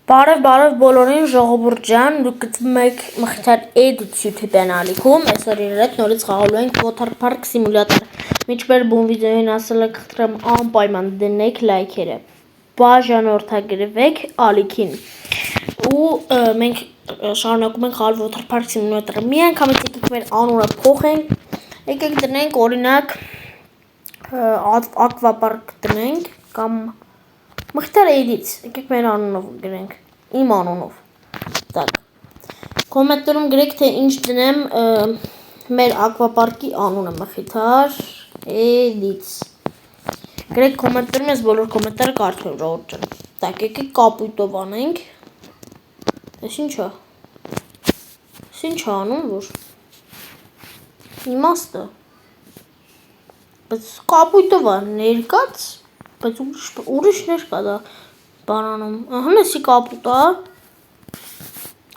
Բարև բոլորին ժողովուրդ ջան, դուք գտնվում եք Մխիթար Edits YouTube ալիքում, այսօր իր հետ նորից խաղալու ենք Water Park Simulator։ Միջբեր բուն վիդեոին ասել եք խնդրեմ անպայման դնեք լայքերը, բաժանորդագրվեք ալիքին։ Ու մենք շարունակում ենք խաղալ Water Park Simulator-ը։ Մի անգամից եկեք մեր անունը փոխենք, եկեք դնենք օրինակ Aqua Park դնենք կամ Մխիթար Edits, եկեք մեր անունով գրենք, իմ անունով, տակ, կոմենտներում գրեք, թե ինչ դնեմ մեր ակվապարկի անունը, Մխիթար Edits, գրեք կոմենտներում, ես բոլոր կոմենտները կարդում ժողովուրդ ջան, տակ, եկեք կապույտով անենք, ես ինչ անում, որ, իմաստը, բայց կապույտով ներկած, բայց ուրիշներ կա դա բանանում, հնեսի կապուտա,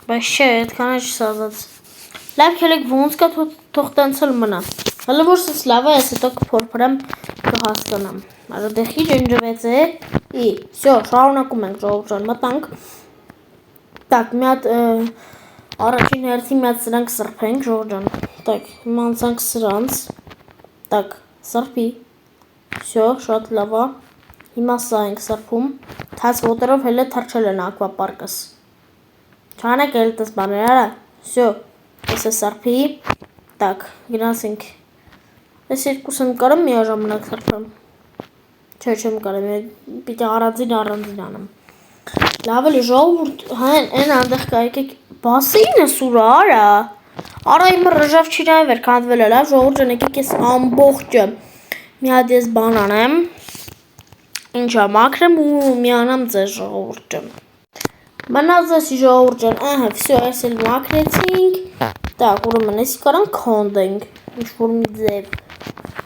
բայց չէ, հետքան է չսազած, լավ կելեք ոնց կա թող տենցել մնա, հլը որ սս լավ է, ես հետո կփորփրեմ կհասկանամ, արադեխի ջնջվեց է, վсё, շարունակում ենք ժողովուրդ ջան, մտանք, տակ, մի հատ առաջին հերթին մի հատ սրանք սրբենք ժողովուրդ ջան, տակ, հիմա անցանք սրանց, տակ, սրբի, վсё, շատ լավ է, հիմա սա ենք սրբում, թաց ոտերով հելը թրջել են ակվապարկս, չանեք էլ տես բաներ արա, վсё, ես է սրբի, տակ, գնացինք, ես երկուս եմ կարեմ միաժամանակ սրբեմ, չէ չեմ կարեմ, պիտի առանձին անեմ, լավ էլի ժողովուրդ, հեն անդեղ կա եկեք, բասեինը սուրա արա իմը ռժավչինայ վեր կանդվել է, լավ ժողովուրդ ջան եկեք ես ամբողջը, մի հատ ես բան անեմ, ինչա մաքրեմ ու միանամ ձեզ ժողովուրդ ջան, մնաց ես ժողովուրդ ջան, վсё, այս էլ մաքրեցինք, տակ, ուրեմն եսի կարան քանդենք, ինչ-որ մի ձև,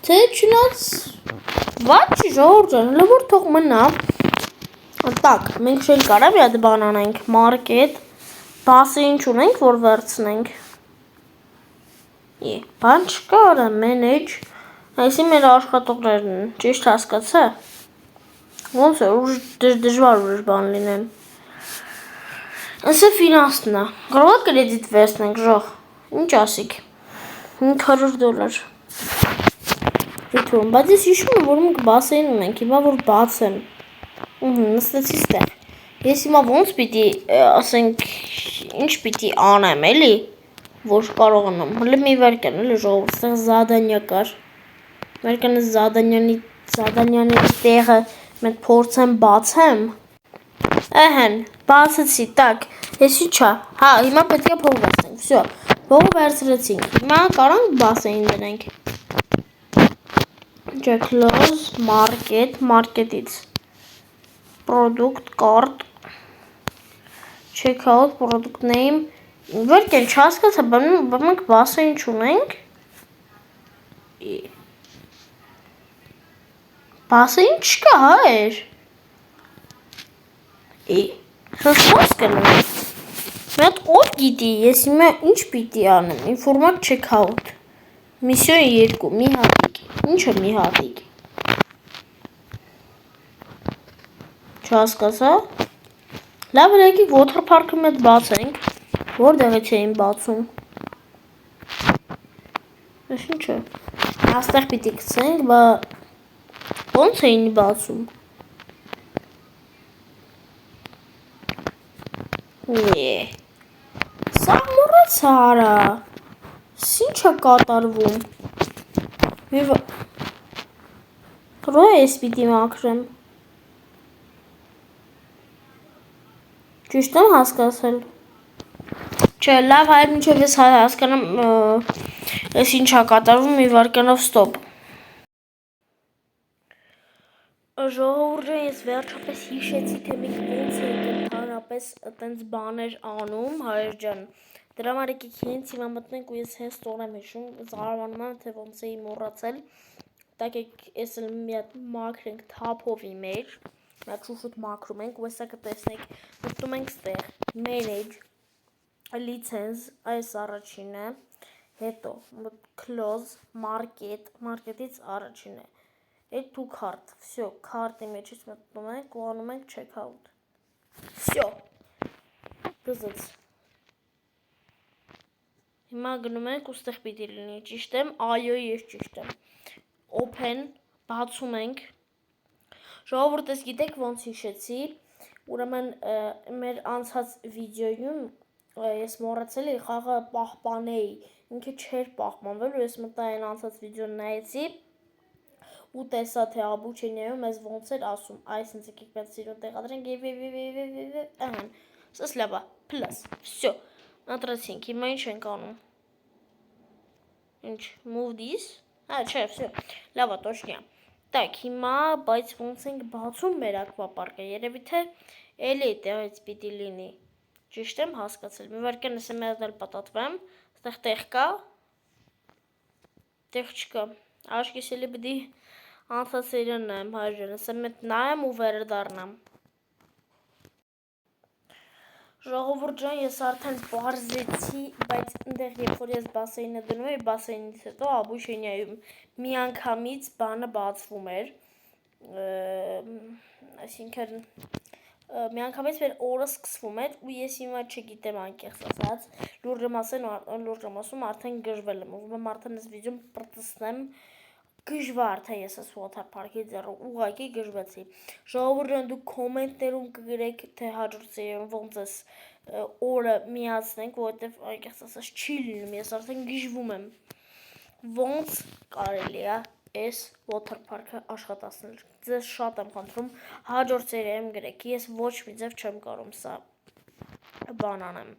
թե չնած, վատ չի ժողովուրդ ջան, հլը որ թող մնա, տակ, մենք շել կարա մի հատ բան անենք, մարկետ, բասեին չունենք, որ վերցնենք, բան չկա արա, մենեջ, այսի մեր աշխատողներն են, ճիշտ հասկացա, ոնց է, դժվար ուրիշ բան լինեն, ես է ֆինանսն է, կարող է կրեդիտ վերցնենք ժող, ինչ ասիք, $500, դիտում, բայց ես իշում եմ, որ մենք բասեին ունենք, հիմա որ բացեմ, նստեցի ստեղ, ես հիմա ոնց պիտի, ասենք, ինչ պիտի անեմ, էլի, որ կարող անեմ, հլը մի վարկյան, էլի ժողովուրդ, ստեղ զադանյա կար, վարկյանը զադանյանի տեղը, մենք փորձեմ բացեմ, բացեցի, տակ, ես ինչա, հիմա պետք է փող վերցնենք, վсё, փողը վերցրեցինք, հիմա կարանք բասեին դնենք, չէ, close, market, market-ից, product, cart, check out, product name, վարկյան չհասկացա, մենք բասեին չունենք, բասեին չկա հայր, սոս կնում, մի հատ ով գիտի, ես հիմա ինչ պիտի անեմ, ինվորմատ check out, միսյոն 2, մի հատիկ, ինչը մի հատիկ, չհասկացա, լավ էր եկեք Water Park-ը մետ բացենք, որտեղից էին բացում, ես ինչ է, աստեղ պիտի կցենք, բա ոնց էին բացում, սա մորացա արա, ինչ է կատարվում, ռո ես պիտի մաքրեմ, ճիշտ եմ հասկացել, չէ, լավ հայր մինչև ես հասկանամ, ես ինչ է կատարվում, մի վարկյանով ստոպ, ժողովուրդ ջան, ես վերջապես հիշեցի, թե մենք ոնց ենք ընդհանրապես տենց բաներ անում, հայր ջան, դրա համար եկեք հենց հիմա մտնենք ու ես հենց տողնեմ հիշում, զարմանում եմ, թե ոնց էի մոռացել, տակ ես էլ մի հատ մաքրենք թափովի մեջ, մի հատ շուշուտ մաքրում ենք ու հեսա կտեսնեք, մտնում ենք ստեղ, manage, license, այս առաջինը, հետո, close, market, market-ից առաջինը, Add to cart, վсё, քարտի մեջից մտնում ենք ու անում ենք check out, վсё, Դզծ։ Հիմա գնում ենք ու ստեղ պիտի լինի, ճիշտ եմ, այո, ես ճիշտ եմ։ Open, բացում ենք։ Ժողովուրդ, ես գիտեք ոնց հիշեցի, ուրեմն մեր անցած վիդեոյում ես մոռացել էի խաղը պահպանեի, ինքը չէր պահպանվել ու ես մտա այն անցած վիդեոն նայեցի ու տեսա թե Աբուչենիայում ես ոնց էր ասում, այս ինձ եկեք մեծ սիրո տեղադրենք ահան, սս լավ է, plus, всё, ընտրեցինք, հիմա ինչ ենք անում, ինչ, move this, չէ, всё, լավ է, точно, так, հիմա, բայց ոնց ենք բացում մեր ակվապարկը, երևի թե էլի տեղից պիտի լինի, ճիշտ եմ հասկացել, մի վարկյան ես եմ էլ պատատվեմ, ստեղ տեղ կա, տեղ չկա, աշկիս էլի բդի անցած սերիան նայեմ, հայրեն, ես եմ էտ նայեմ ու վերդարնամ։ Ժողովուրդ ջան, ես արդեն պարզեցի, բայց ընդեղ երբ որ ես բասեյնը դնում էի, բասեյնից հետո Աբուշենիայում միանգամից բանը բացվում էր, այսինքն միանգամից մեր օրը սկսվում էր ու ես հիմա չգիտեմ անկեղծ ասած, լուրջ եմ ասում արդեն գժվել եմ, ուզում եմ արդեն ես վիդեոն պրտսնեմ, գժվա արդեն ես ես water park-ի ձեռը ուղղակի գժվեցի։ Ժողովուրդ դուք կոմենտներում կգրեք թե հաջորդ սերիայում ոնց ես օրը միացնենք, որովհետև անկեղծ ասած չի լինում, ես արդեն գժվում եմ։ Ոնց կարելի է այս water park-ը աշխատացնել։ Ձեզ շատ եմ խնդրում հաջորդ սերիայում գրեք, ես ոչ մի ձև չեմ կարող սա բան անեմ,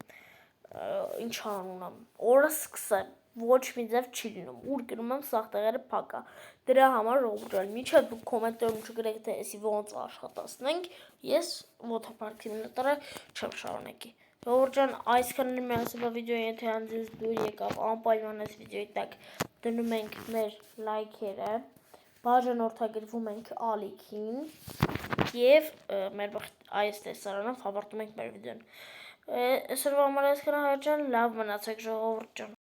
ինչ անունամ, օրը սկսեմ, ոչ մի ձև չի լինում, ուր գնում եմ սաղ տեղերը փակ է, դրա համար ժողովուրդ, մինչև դուք կոմենտներում չգրեք թե էսի ոնց աշխատացնենք, ես water park-ի նտարը չեմ շարունակի։ Ժողովուրդ ջան, այսքանն եմ այսօրվա վիդեոյի, եթե անձից դուր եկավ, անպայման այս վիդեոյի տակ դնում ենք մեր լայքերը, բաժանորդագրվում ենք ալիքին և մեր այս տեսարանով հավարտում ենք մեր վիդեոն։ Այսօրվա համար այսքանը, հայր ջան, լավ մնացեք ժողովուրդ ջան։